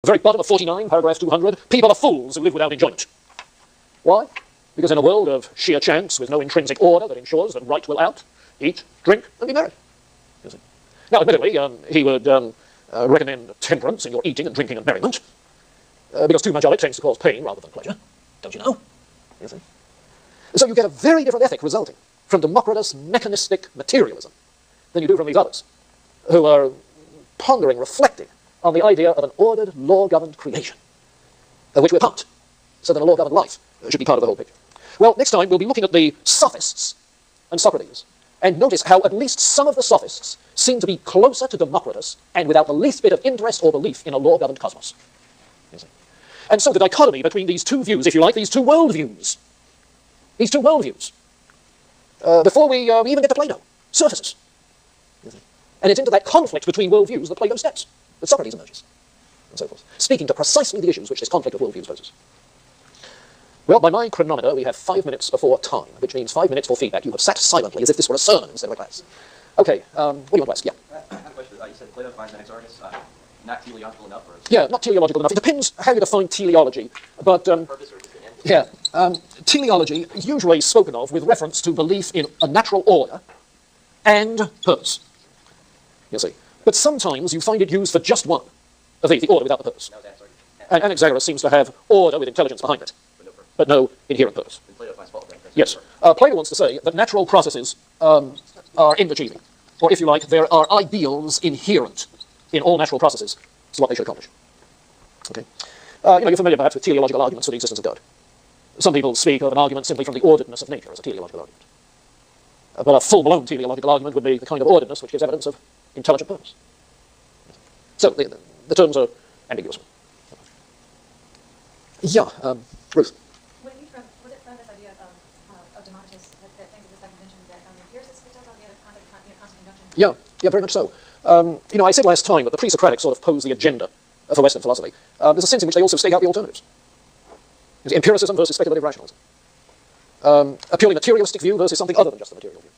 very bottom of 49, paragraph 200, people are fools who live without enjoyment. Why? Because in a world of sheer chance, with no intrinsic order that ensures that right will out, eat, drink, and be merry. You see. Now, admittedly, he would recommend temperance in your eating and drinking and merriment, because too much of it tends to cause pain rather than pleasure. Don't you know? You see. So you get a very different ethic resulting from Democritus' mechanistic materialism than you do from these others, who are pondering, reflecting on the idea of an ordered, law-governed creation, of which we're part, so that a law-governed life should be part of the whole picture. Well, next time we'll be looking at the sophists and Socrates, and notice how at least some of the sophists seem to be closer to Democritus and without the least bit of interest or belief in a law-governed cosmos. You see. And so the dichotomy between these two views, if you like, these two worldviews, before we even get to Plato, surfaces. And it's into that conflict between worldviews that Plato steps, that Socrates emerges, and so forth, speaking to precisely the issues which this conflict of worldviews poses. Well, by my chronometer, we have 5 minutes before time, which means 5 minutes for feedback. You have sat silently as if this were a sermon instead of a class. Okay, what do you want to ask? Yeah. I have a question. You said Plato finds Anaxagoras not teleological enough? Or yeah, not teleological enough. It depends how you define teleology. But, yeah, teleology is usually spoken of with reference to belief in a natural order and purpose. You see. But sometimes you find it used for just one of the order without the purpose. And Anaxagoras seems to have order with intelligence behind it, but no inherent purpose. Yes. Plato wants to say that natural processes are end-achieving, or if you like, there are ideals inherent in all natural processes as what they should accomplish. Okay. You're familiar perhaps with teleological arguments for the existence of God. Some people speak of an argument simply from the orderedness of nature as a teleological argument. But a full-blown teleological argument would be the kind of orderedness which gives evidence of intelligent purpose. So the terms are ambiguous. Yeah, Ruth. Was it from this idea of Democritus that things of this dimension that empiricists picked up on the other constant conjunction? Yeah, very much so. I said last time that the pre-Socratics sort of pose the agenda for Western philosophy. There's a sense in which they also stake out the alternatives. There's empiricism versus speculative rationalism. A purely materialistic view versus something other than just the material view.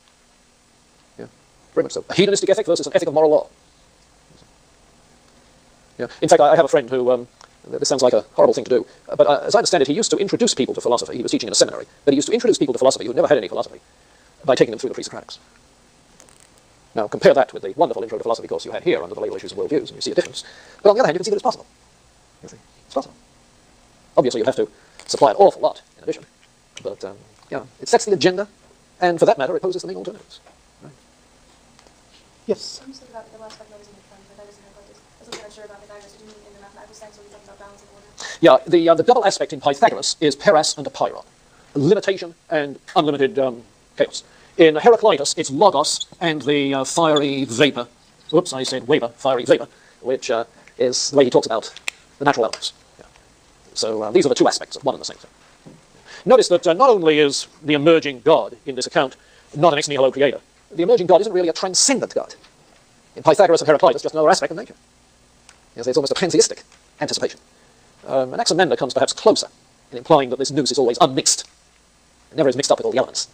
Yeah, very much so. A hedonistic ethic versus an ethic of moral law. Yeah. In fact, I have a friend who, this sounds like a horrible thing to do, but as I understand it, he used to introduce people to philosophy. He was teaching in a seminary, but he used to introduce people to philosophy who had never had any philosophy by taking them through the pre-Socratics. Now, compare that with the wonderful intro to philosophy course you had here under the label issues and worldviews, and you see a difference. But on the other hand, you can see that it's possible. You see, it's possible. Obviously, you have to supply an awful lot in addition, but it sets the agenda, and for that matter, it poses the main alternatives. Right. Yes. I'm just thinking about the last calculations from Pythagoras and Heraclitus. I was looking unsure about Pythagoras in the mathematical sense, so we talked about balance and order. Yeah, the double aspect in Pythagoras is peras and apeiron, limitation and unlimited chaos. In Heraclitus, it's logos and the fiery vapor. Oops, I said vapor, fiery vapor, which is the way he talks about the natural elements. Yeah. So these are the two aspects of one and the same thing. Notice that not only is the emerging God in this account not an ex nihilo creator, the emerging God isn't really a transcendent God. In Pythagoras and Heraclitus, just another aspect of nature. It's almost a pantheistic anticipation. Anaximander comes perhaps closer in implying that this nous is always unmixed. It never is mixed up with all the elements.